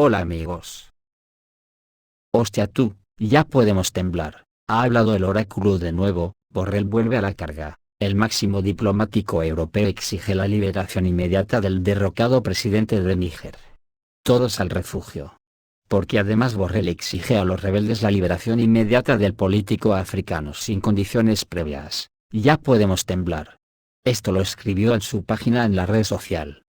Hola amigos. Hostia tú, ya podemos temblar. Ha hablado el oráculo de nuevo. Borrell vuelve a la carga. El máximo diplomático europeo exige la liberación inmediata del derrocado presidente de Níger. Todos al refugio. Porque además Borrell exige a los rebeldes la liberación inmediata del político africano sin condiciones previas. Ya podemos temblar. Esto lo escribió en su página en la red social.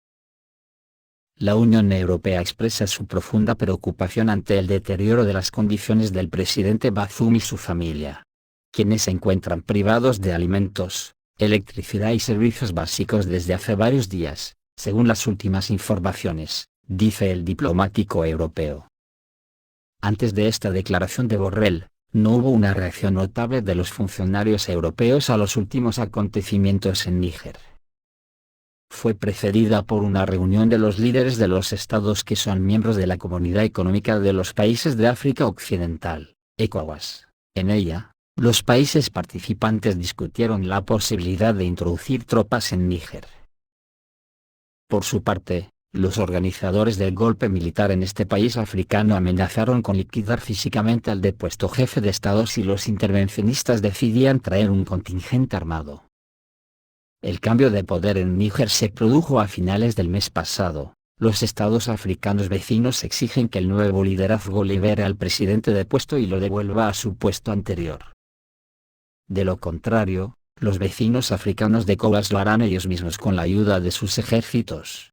La Unión Europea expresa su profunda preocupación ante el deterioro de las condiciones del presidente Bazoum y su familia, quienes se encuentran privados de alimentos, electricidad y servicios básicos desde hace varios días, según las últimas informaciones, dice el diplomático europeo. Antes de esta declaración de Borrell, no hubo una reacción notable de los funcionarios europeos a los últimos acontecimientos en Níger. Fue precedida por una reunión de los líderes de los estados que son miembros de la Comunidad Económica de los Países de África Occidental, ECOWAS. En ella, los países participantes discutieron la posibilidad de introducir tropas en Níger. Por su parte, los organizadores del golpe militar en este país africano amenazaron con liquidar físicamente al depuesto jefe de Estado si los intervencionistas decidían traer un contingente armado. El cambio de poder en Níger se produjo a finales del mes pasado. Los estados africanos vecinos exigen que el nuevo liderazgo libere al presidente depuesto y lo devuelva a su puesto anterior. De lo contrario, los vecinos africanos de ECOWAS lo harán ellos mismos con la ayuda de sus ejércitos.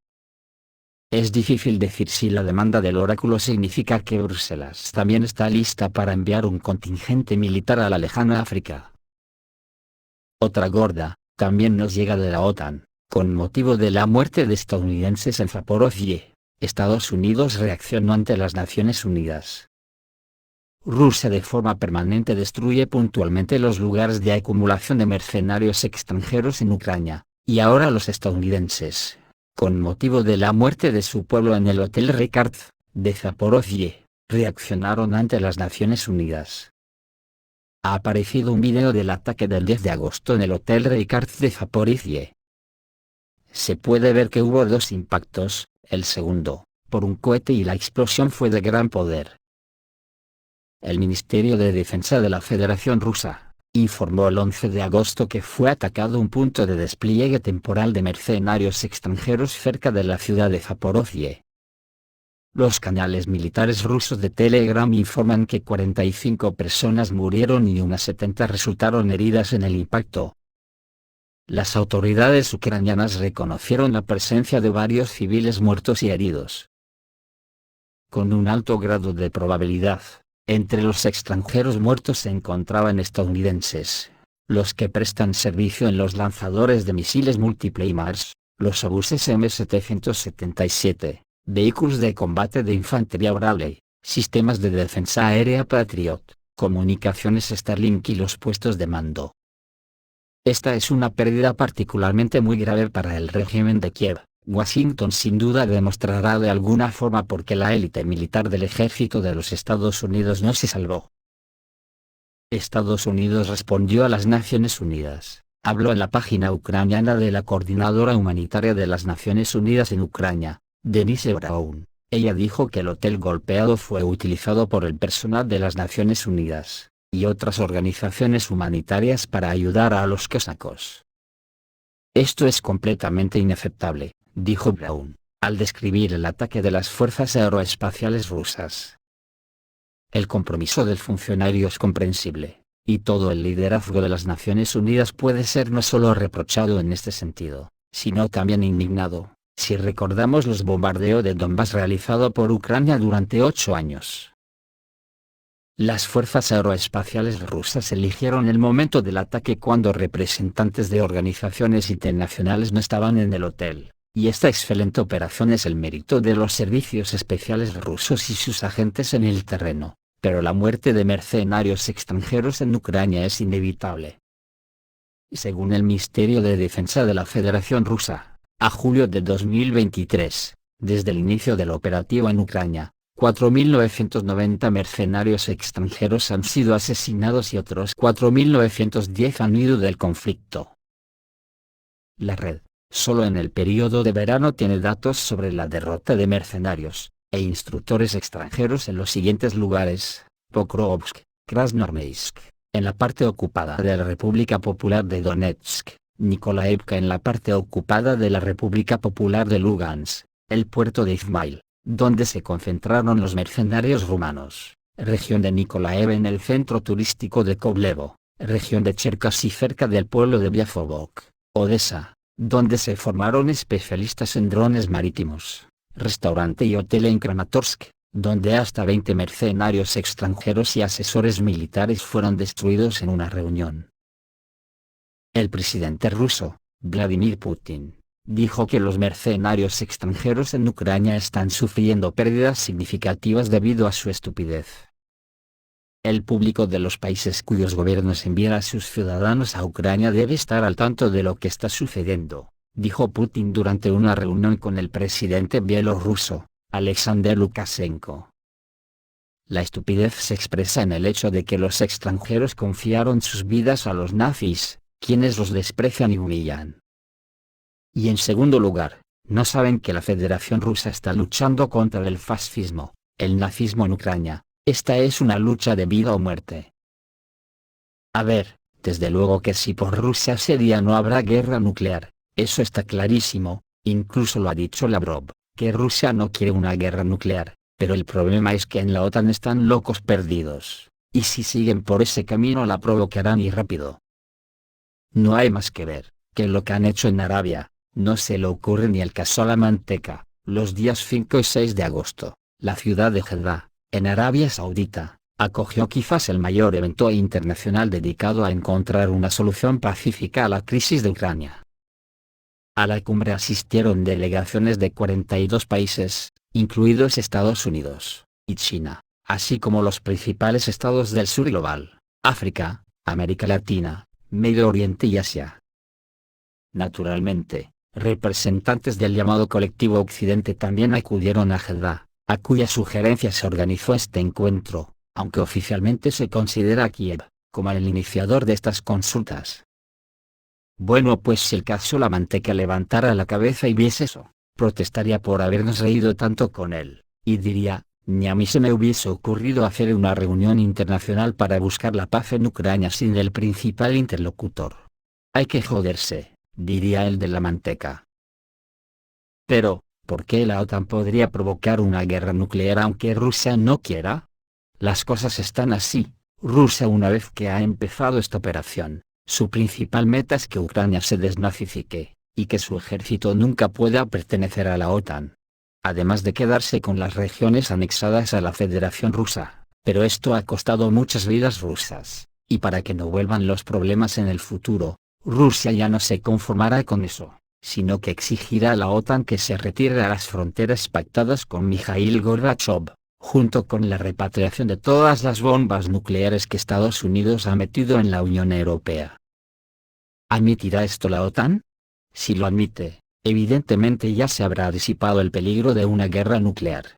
Es difícil decir si la demanda del oráculo significa que Bruselas también está lista para enviar un contingente militar a la lejana África. Otra gorda también nos llega de la OTAN. Con motivo de la muerte de estadounidenses en Zaporozhye, Estados Unidos reaccionó ante las Naciones Unidas. Rusia de forma permanente destruye puntualmente los lugares de acumulación de mercenarios extranjeros en Ucrania, y ahora los estadounidenses, con motivo de la muerte de su pueblo en el Hotel Ricard, de Zaporozhye, reaccionaron ante las Naciones Unidas. Ha aparecido un video del ataque del 10 de agosto en el Hotel Ricard de Zaporizhye. Se puede ver que hubo dos impactos, el segundo, por un cohete y la explosión fue de gran poder. El Ministerio de Defensa de la Federación Rusa informó el 11 de agosto que fue atacado un punto de despliegue temporal de mercenarios extranjeros cerca de la ciudad de Zaporozhye. Los canales militares rusos de Telegram informan que 45 personas murieron y unas 70 resultaron heridas en el impacto. Las autoridades ucranianas reconocieron la presencia de varios civiles muertos y heridos. Con un alto grado de probabilidad, entre los extranjeros muertos se encontraban estadounidenses, los que prestan servicio en los lanzadores de misiles múltiple HIMARS, los obuses M777. Vehículos de combate de infantería Bradley, sistemas de defensa aérea Patriot, comunicaciones Starlink y los puestos de mando. Esta es una pérdida particularmente muy grave para el régimen de Kiev. Washington sin duda demostrará de alguna forma por qué la élite militar del ejército de los Estados Unidos no se salvó. Estados Unidos respondió a las Naciones Unidas. Habló en la página ucraniana de la Coordinadora Humanitaria de las Naciones Unidas en Ucrania, Denise Brown. Ella dijo que el hotel golpeado fue utilizado por el personal de las Naciones Unidas y otras organizaciones humanitarias para ayudar a los cosacos. Esto es completamente inaceptable, dijo Brown, al describir el ataque de las fuerzas aeroespaciales rusas. El compromiso del funcionario es comprensible, y todo el liderazgo de las Naciones Unidas puede ser no solo reprochado en este sentido, sino también indignado, si recordamos los bombardeos de Donbass realizado por Ucrania durante 8 años. Las fuerzas aeroespaciales rusas eligieron el momento del ataque cuando representantes de organizaciones internacionales no estaban en el hotel, y esta excelente operación es el mérito de los servicios especiales rusos y sus agentes en el terreno, pero la muerte de mercenarios extranjeros en Ucrania es inevitable. Según el Ministerio de Defensa de la Federación Rusa, a julio de 2023, desde el inicio del operativo en Ucrania, 4.990 mercenarios extranjeros han sido asesinados y otros 4.910 han huido del conflicto. La red, solo en el periodo de verano tiene datos sobre la derrota de mercenarios, e instructores extranjeros en los siguientes lugares: Pokrovsk, Krasnoarmeysk, en la parte ocupada de la República Popular de Donetsk; Nikolaevka en la parte ocupada de la República Popular de Lugansk; el puerto de Izmail, donde se concentraron los mercenarios rumanos; región de Nikolaev en el centro turístico de Koblevo; región de Cherkasy cerca del pueblo de Biafobok; Odessa, donde se formaron especialistas en drones marítimos; restaurante y hotel en Kramatorsk, donde hasta 20 mercenarios extranjeros y asesores militares fueron destruidos en una reunión. El presidente ruso, Vladimir Putin, dijo que los mercenarios extranjeros en Ucrania están sufriendo pérdidas significativas debido a su estupidez. El público de los países cuyos gobiernos envían a sus ciudadanos a Ucrania debe estar al tanto de lo que está sucediendo, dijo Putin durante una reunión con el presidente bielorruso, Alexander Lukashenko. La estupidez se expresa en el hecho de que los extranjeros confiaron sus vidas a los nazis, quienes los desprecian y humillan. Y en segundo lugar, no saben que la Federación Rusa está luchando contra el fascismo, el nazismo en Ucrania. Esta es una lucha de vida o muerte. A ver, desde luego que si por Rusia ese día no habrá guerra nuclear, eso está clarísimo, incluso lo ha dicho Lavrov, que Rusia no quiere una guerra nuclear, pero el problema es que en la OTAN están locos perdidos, y si siguen por ese camino la provocarán y rápido. No hay más que ver, que lo que han hecho en Arabia, no se le ocurre ni el caso a la manteca. Los días 5 y 6 de agosto, la ciudad de Jeddah, en Arabia Saudita, acogió quizás el mayor evento internacional dedicado a encontrar una solución pacífica a la crisis de Ucrania. A la cumbre asistieron delegaciones de 42 países, incluidos Estados Unidos y China, así como los principales estados del sur global, África, América Latina, Medio Oriente y Asia. Naturalmente, representantes del llamado colectivo Occidente también acudieron a Jeddah, a cuya sugerencia se organizó este encuentro, aunque oficialmente se considera a Kiev como el iniciador de estas consultas. Bueno, pues si el caso la manteca levantara la cabeza y viese eso, protestaría por habernos reído tanto con él, y diría: ni a mí se me hubiese ocurrido hacer una reunión internacional para buscar la paz en Ucrania sin el principal interlocutor. Hay que joderse, diría el de la manteca. Pero, ¿por qué la OTAN podría provocar una guerra nuclear aunque Rusia no quiera? Las cosas están así. Rusia, una vez que ha empezado esta operación, su principal meta es que Ucrania se desnazifique, y que su ejército nunca pueda pertenecer a la OTAN. Además de quedarse con las regiones anexadas a la Federación Rusa, pero esto ha costado muchas vidas rusas, y para que no vuelvan los problemas en el futuro, Rusia ya no se conformará con eso, sino que exigirá a la OTAN que se retire a las fronteras pactadas con Mikhail Gorbachev, junto con la repatriación de todas las bombas nucleares que Estados Unidos ha metido en la Unión Europea. ¿Admitirá esto la OTAN? Si lo admite, evidentemente ya se habrá disipado el peligro de una guerra nuclear.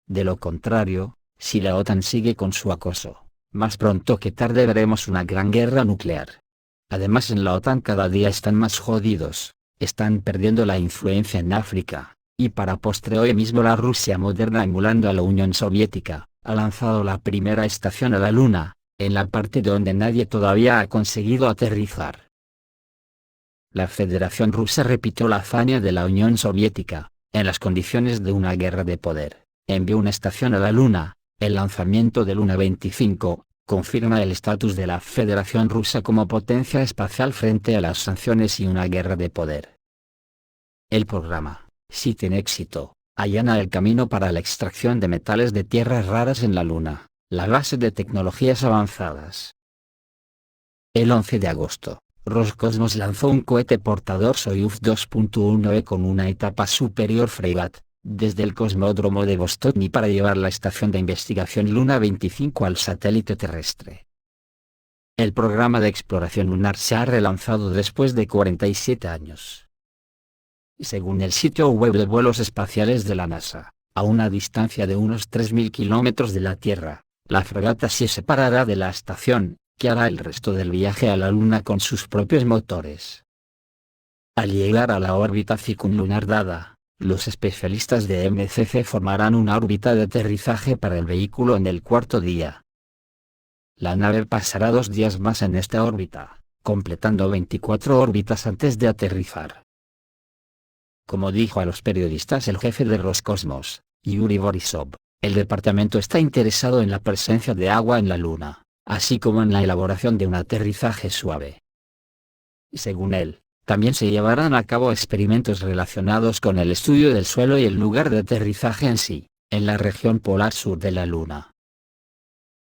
De lo contrario, si la OTAN sigue con su acoso, más pronto que tarde veremos una gran guerra nuclear. Además, en la OTAN cada día están más jodidos, están perdiendo la influencia en África, y para postre hoy mismo la Rusia moderna, emulando a la Unión Soviética, ha lanzado la primera estación a la Luna, en la parte donde nadie todavía ha conseguido aterrizar. La Federación Rusa repitió la hazaña de la Unión Soviética, en las condiciones de una guerra de poder, envió una estación a la Luna. El lanzamiento de Luna 25 confirma el estatus de la Federación Rusa como potencia espacial frente a las sanciones y una guerra de poder. El programa, si tiene éxito, allana el camino para la extracción de metales de tierras raras en la Luna, la base de tecnologías avanzadas. El 11 de agosto, Roscosmos lanzó un cohete portador Soyuz 2.1E con una etapa superior Fregat, desde el cosmódromo de Vostochny para llevar la estación de investigación Luna 25 al satélite terrestre. El programa de exploración lunar se ha relanzado después de 47 años. Según el sitio web de vuelos espaciales de la NASA, a una distancia de unos 3.000 kilómetros de la Tierra, la fragata se separará de la estación, que hará el resto del viaje a la Luna con sus propios motores. Al llegar a la órbita circunlunar dada, los especialistas de MCC formarán una órbita de aterrizaje para el vehículo en el cuarto día. La nave pasará 2 días más en esta órbita, completando 24 órbitas antes de aterrizar. Como dijo a los periodistas el jefe de Roscosmos, Yuri Borisov, el departamento está interesado en la presencia de agua en la Luna, así como en la elaboración de un aterrizaje suave. Según él, también se llevarán a cabo experimentos relacionados con el estudio del suelo y el lugar de aterrizaje en sí, en la región polar sur de la Luna.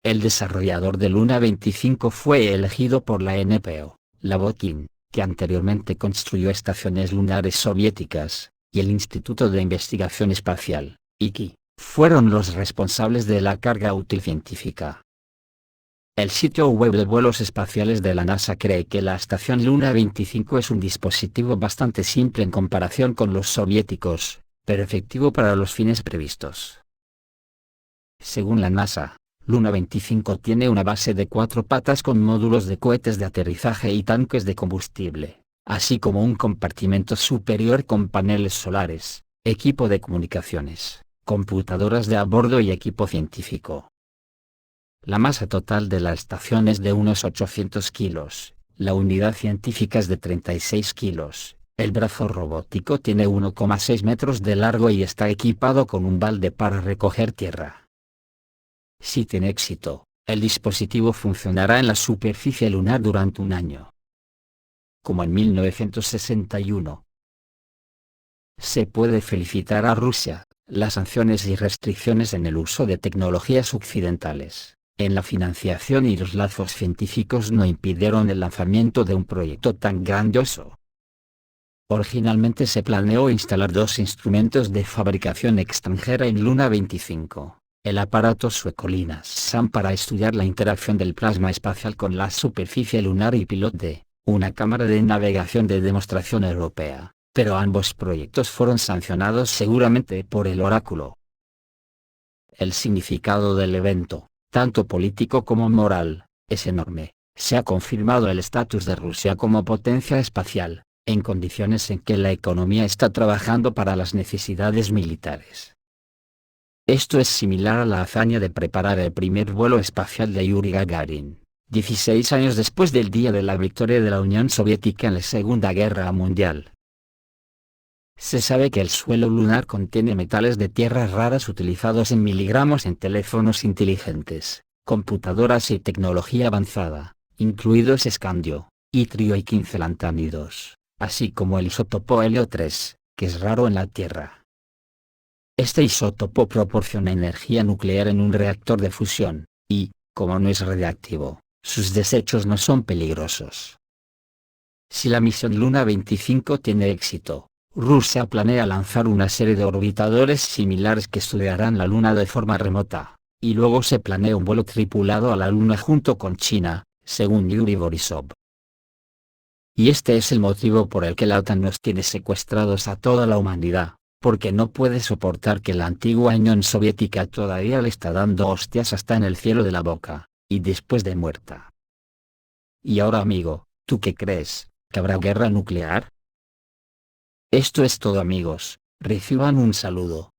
El desarrollador de Luna 25 fue elegido por la NPO, la Bokin, que anteriormente construyó estaciones lunares soviéticas, y el Instituto de Investigación Espacial, IKI, fueron los responsables de la carga útil científica. El sitio web de vuelos espaciales de la NASA cree que la estación Luna 25 es un dispositivo bastante simple en comparación con los soviéticos, pero efectivo para los fines previstos. Según la NASA, Luna 25 tiene una base de 4 patas con módulos de cohetes de aterrizaje y tanques de combustible, así como un compartimento superior con paneles solares, equipo de comunicaciones, computadoras de a bordo y equipo científico. La masa total de la estación es de unos 800 kilos, la unidad científica es de 36 kilos, el brazo robótico tiene 1,6 metros de largo y está equipado con un balde para recoger tierra. Si tiene éxito, el dispositivo funcionará en la superficie lunar durante un año. Como en 1961. Se puede felicitar a Rusia, las sanciones y restricciones en el uso de tecnologías occidentales, en la financiación y los lazos científicos no impidieron el lanzamiento de un proyecto tan grandioso. Originalmente se planeó instalar 2 instrumentos de fabricación extranjera en Luna 25. El aparato sueco LINAS-SAM para estudiar la interacción del plasma espacial con la superficie lunar y Pilot-D, una cámara de navegación de demostración europea, pero ambos proyectos fueron sancionados seguramente por el oráculo. El significado del evento, tanto político como moral, es enorme. Se ha confirmado el estatus de Rusia como potencia espacial, en condiciones en que la economía está trabajando para las necesidades militares. Esto es similar a la hazaña de preparar el primer vuelo espacial de Yuri Gagarin, 16 años después del día de la victoria de la Unión Soviética en la Segunda Guerra Mundial. Se sabe que el suelo lunar contiene metales de tierras raras utilizados en miligramos en teléfonos inteligentes, computadoras y tecnología avanzada, incluidos escandio, itrio y 15 lantánidos, así como el isótopo helio 3, que es raro en la Tierra. Este isótopo proporciona energía nuclear en un reactor de fusión, y, como no es radiactivo, sus desechos no son peligrosos. Si la misión Luna 25 tiene éxito, Rusia planea lanzar una serie de orbitadores similares que estudiarán la Luna de forma remota, y luego se planea un vuelo tripulado a la Luna junto con China, según Yuri Borisov. Y este es el motivo por el que la OTAN nos tiene secuestrados a toda la humanidad, porque no puede soportar que la antigua Unión Soviética todavía le está dando hostias hasta en el cielo de la boca, y después de muerta. Y ahora amigo, ¿tú qué crees? ¿Que habrá guerra nuclear? Esto es todo amigos, reciban un saludo.